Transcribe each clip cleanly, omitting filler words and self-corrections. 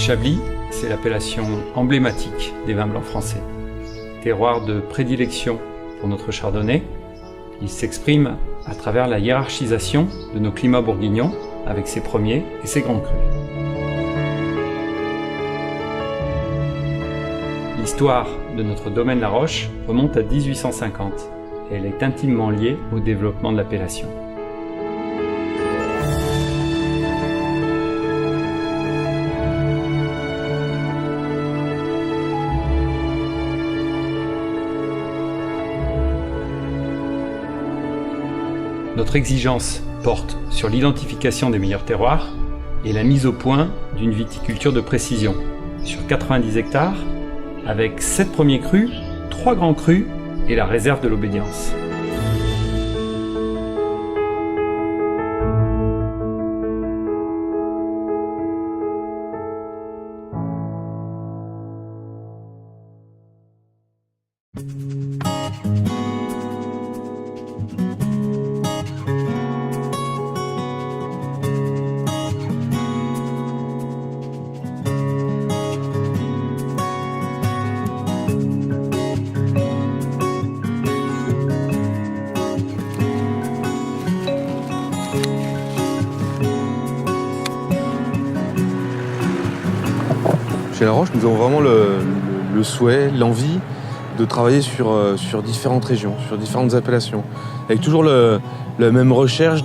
Chablis, c'est l'appellation emblématique des vins blancs français. Terroir de prédilection pour notre chardonnay, il s'exprime à travers la hiérarchisation de nos climats bourguignons avec ses premiers et ses grands crus. L'histoire de notre domaine La Roche remonte à 1850 et elle est intimement liée au développement de l'appellation. Notre exigence porte sur l'identification des meilleurs terroirs et la mise au point d'une viticulture de précision sur 90 hectares avec 7 premiers crus, 3 grands crus et la réserve de l'obédience. Chez La Roche, nous avons vraiment le souhait, l'envie de travailler sur différentes régions, sur différentes appellations, avec toujours la même recherche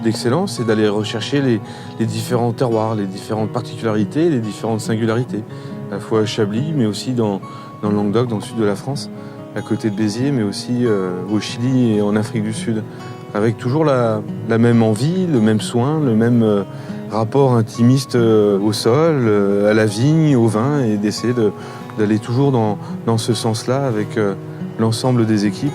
d'excellence et d'aller rechercher les différents terroirs, les différentes particularités, les différentes singularités, à la fois à Chablis, mais aussi dans le Languedoc, dans le sud de la France, à côté de Béziers, mais aussi au Chili et en Afrique du Sud, avec toujours la même envie, le même soin, le même rapport intimiste au sol, à la vigne, au vin, et d'essayer d'aller toujours dans ce sens-là avec l'ensemble des équipes.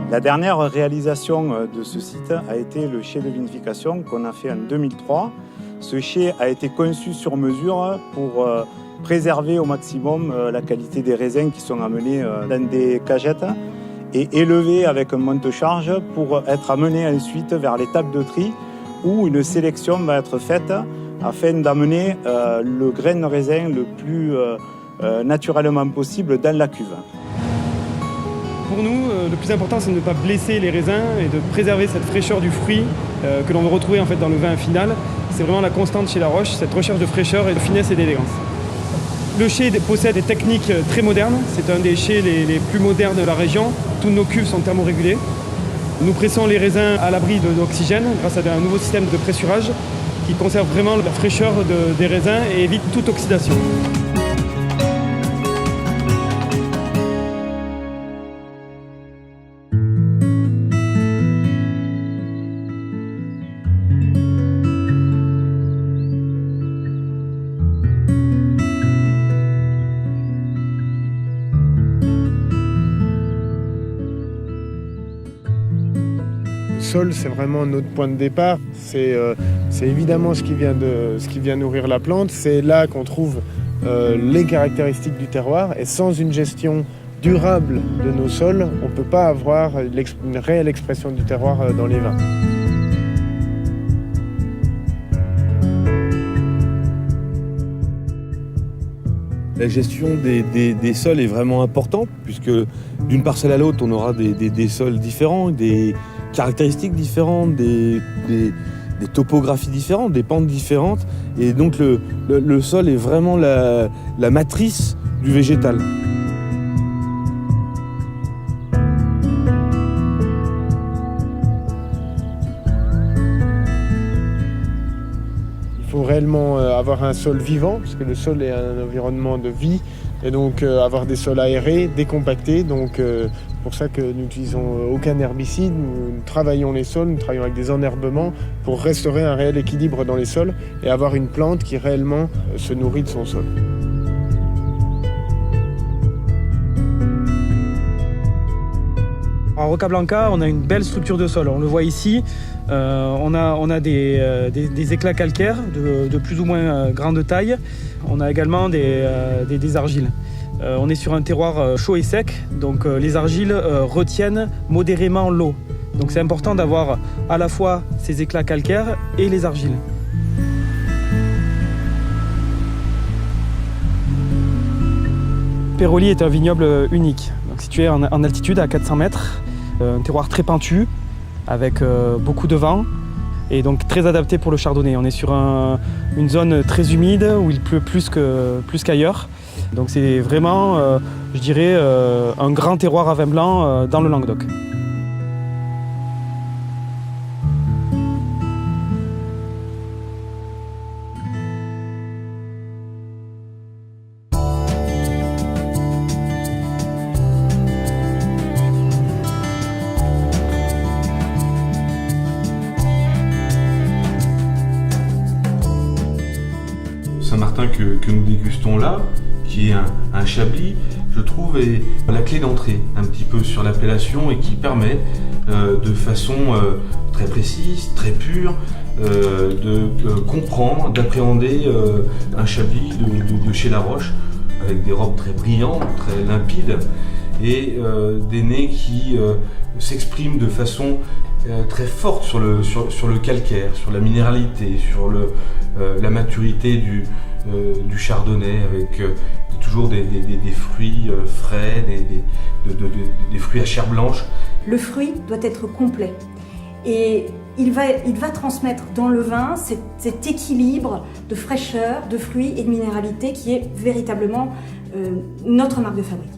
La dernière réalisation de ce site a été le chai de vinification qu'on a fait en 2003. Ce chai a été conçu sur mesure pour préserver au maximum la qualité des raisins qui sont amenés dans des cagettes et élevés avec un monte-charge pour être amenés ensuite vers les tables de tri où une sélection va être faite afin d'amener le grain de raisin le plus naturellement possible dans la cuve. Pour nous, le plus important, c'est de ne pas blesser les raisins et de préserver cette fraîcheur du fruit que l'on veut retrouver en fait, dans le vin final. C'est vraiment la constante chez La Roche, cette recherche de fraîcheur et de finesse et d'élégance. Le chai possède des techniques très modernes. C'est un des chais les plus modernes de la région. Toutes nos cuves sont thermorégulées. Nous pressons les raisins à l'abri de l'oxygène grâce à un nouveau système de pressurage qui conserve vraiment la fraîcheur des raisins et évite toute oxydation. Le sol, c'est vraiment notre point de départ. C'est évidemment ce qui vient nourrir la plante. C'est là qu'on trouve les caractéristiques du terroir. Et sans une gestion durable de nos sols, on ne peut pas avoir une réelle expression du terroir dans les vins. La gestion des sols est vraiment importante, puisque d'une parcelle à l'autre, on aura des sols différents, des caractéristiques différentes, des topographies différentes, des pentes différentes. Et donc le sol est vraiment la matrice du végétal. Il faut réellement avoir un sol vivant, parce que le sol est un environnement de vie. et donc avoir des sols aérés, décompactés. Donc pour ça que nous n'utilisons aucun herbicide, nous travaillons les sols, nous travaillons avec des enherbements pour restaurer un réel équilibre dans les sols et avoir une plante qui réellement se nourrit de son sol. À Roca Blanca, on a une belle structure de sol. On le voit ici, on a des éclats calcaires de plus ou moins grande taille. On a également des argiles. On est sur un terroir chaud et sec, donc les argiles retiennent modérément l'eau. Donc c'est important d'avoir à la fois ces éclats calcaires et les argiles. Peroli est un vignoble unique, donc situé en altitude à 400 mètres. Un terroir très pentu, avec beaucoup de vent, et donc très adapté pour le chardonnay. On est sur une zone très humide, où il pleut plus qu'ailleurs. Donc c'est vraiment, je dirais, un grand terroir à vin blanc dans le Languedoc. Saint-Martin que nous dégustons là, qui est un chablis, je trouve, est la clé d'entrée un petit peu sur l'appellation et qui permet de façon très précise, très pure, de comprendre, d'appréhender un chablis de chez La Roche, avec des robes très brillantes, très limpides, et des nez qui s'expriment de façon très forte sur le calcaire, sur la minéralité, sur la maturité du chardonnay, avec toujours des fruits frais, des fruits à chair blanche. Le fruit doit être complet et il va transmettre dans le vin cet équilibre de fraîcheur, de fruits et de minéralité qui est véritablement notre marque de fabrique.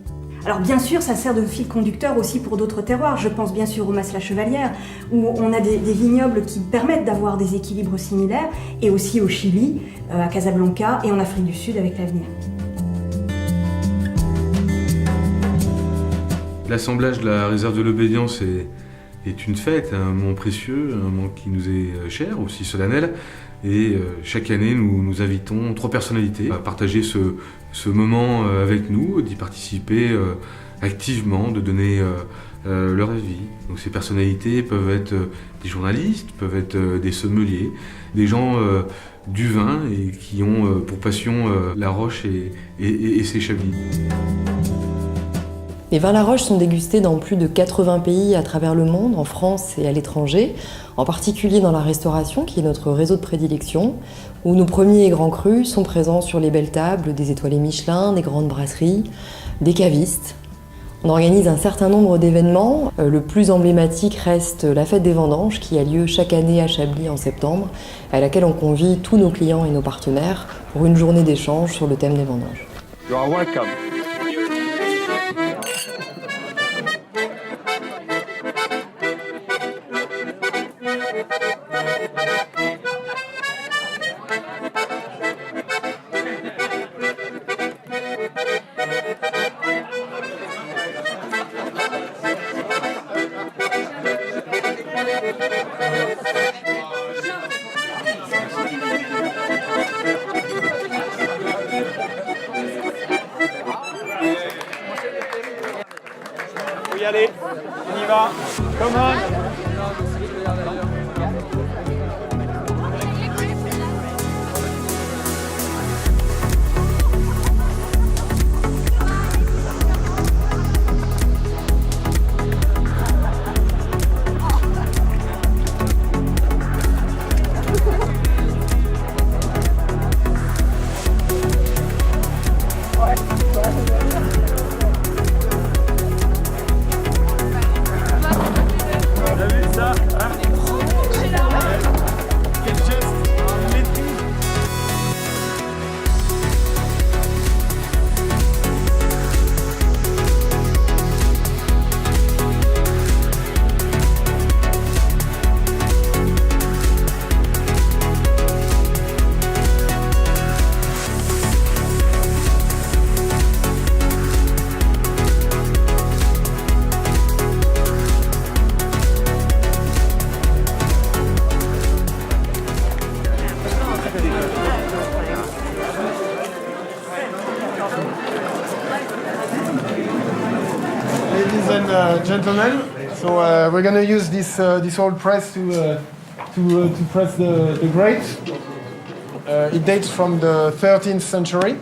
Alors bien sûr, ça sert de fil conducteur aussi pour d'autres terroirs. Je pense bien sûr au Mas-la-Chevalière, où on a des vignobles qui permettent d'avoir des équilibres similaires, et aussi au Chili, à Casablanca et en Afrique du Sud avec l'Avenir. L'assemblage de la réserve de l'Obédience est une fête, un moment précieux, un moment qui nous est cher, aussi solennel. Et chaque année, nous invitons 3 personnalités à partager ce moment avec nous, d'y participer activement, de donner leur avis. Donc ces personnalités peuvent être des journalistes, peuvent être des sommeliers, des gens du vin et qui ont pour passion La Roche et ses chablis. Les vins La Roche sont dégustés dans plus de 80 pays à travers le monde, en France et à l'étranger, en particulier dans la restauration, qui est notre réseau de prédilection, où nos premiers et grands crus sont présents sur les belles tables des étoilés Michelin, des grandes brasseries, des cavistes. On organise un certain nombre d'événements. Le plus emblématique reste la fête des vendanges, qui a lieu chaque année à Chablis en septembre, à laquelle on convie tous nos clients et nos partenaires pour une journée d'échange sur le thème des vendanges. You are welcome. Faut y aller, on y va. Come on. gentlemen, so we're going to use this old press to press the grate. It dates from the 13th century.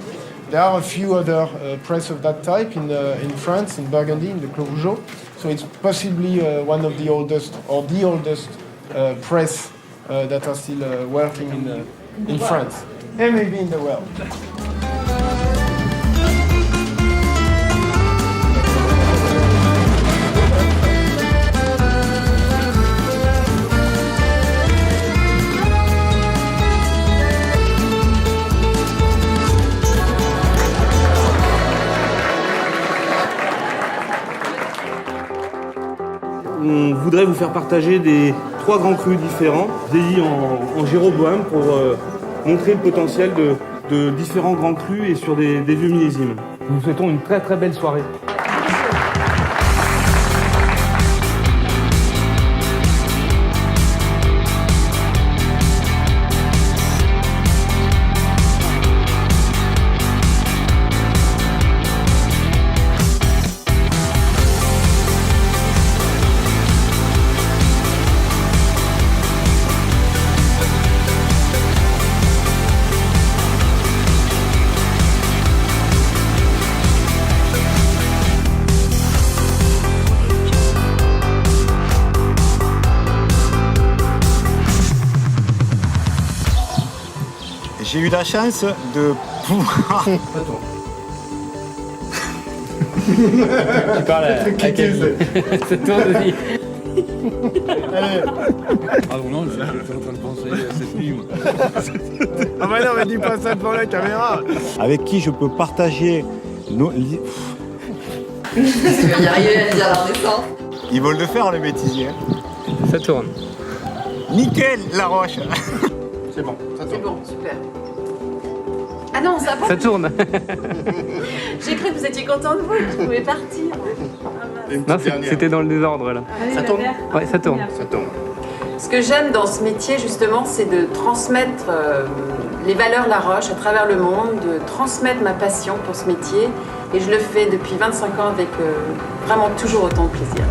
There are a few other press of that type in France, in Burgundy, in the Clos Vougeot. So it's possibly one of the oldest, or the oldest press that are still working in France, and maybe in the world. On voudrait vous faire partager des 3 grands crus différents, vieillis en Jéroboam pour montrer le potentiel de différents grands crus et sur des vieux millésimes. Nous vous souhaitons une très belle soirée. J'ai eu la chance de pouvoir... Tu parles à quel c'est toi, Denis. Ah non, je suis en train de penser à cette nuit. Ah bah non, mais dis pas ça devant la caméra. Avec qui je peux partager nos... Tu vas y arriver à dire la descente. Ils veulent le faire, les bêtisiers. Ça tourne. Nickel, la roche. C'est bon, ça C'est tourne. bon, super. Ah non, ça va. Ça tourne. J'ai cru que vous étiez content de vous, que je pouvais partir. Non, c'était dans le désordre là. Ça tourne. Ouais, ça tourne. Ça tourne. Ce que j'aime dans ce métier, justement, c'est de transmettre les valeurs La Roche à travers le monde, de transmettre ma passion pour ce métier. Et je le fais depuis 25 ans avec vraiment toujours autant de plaisir.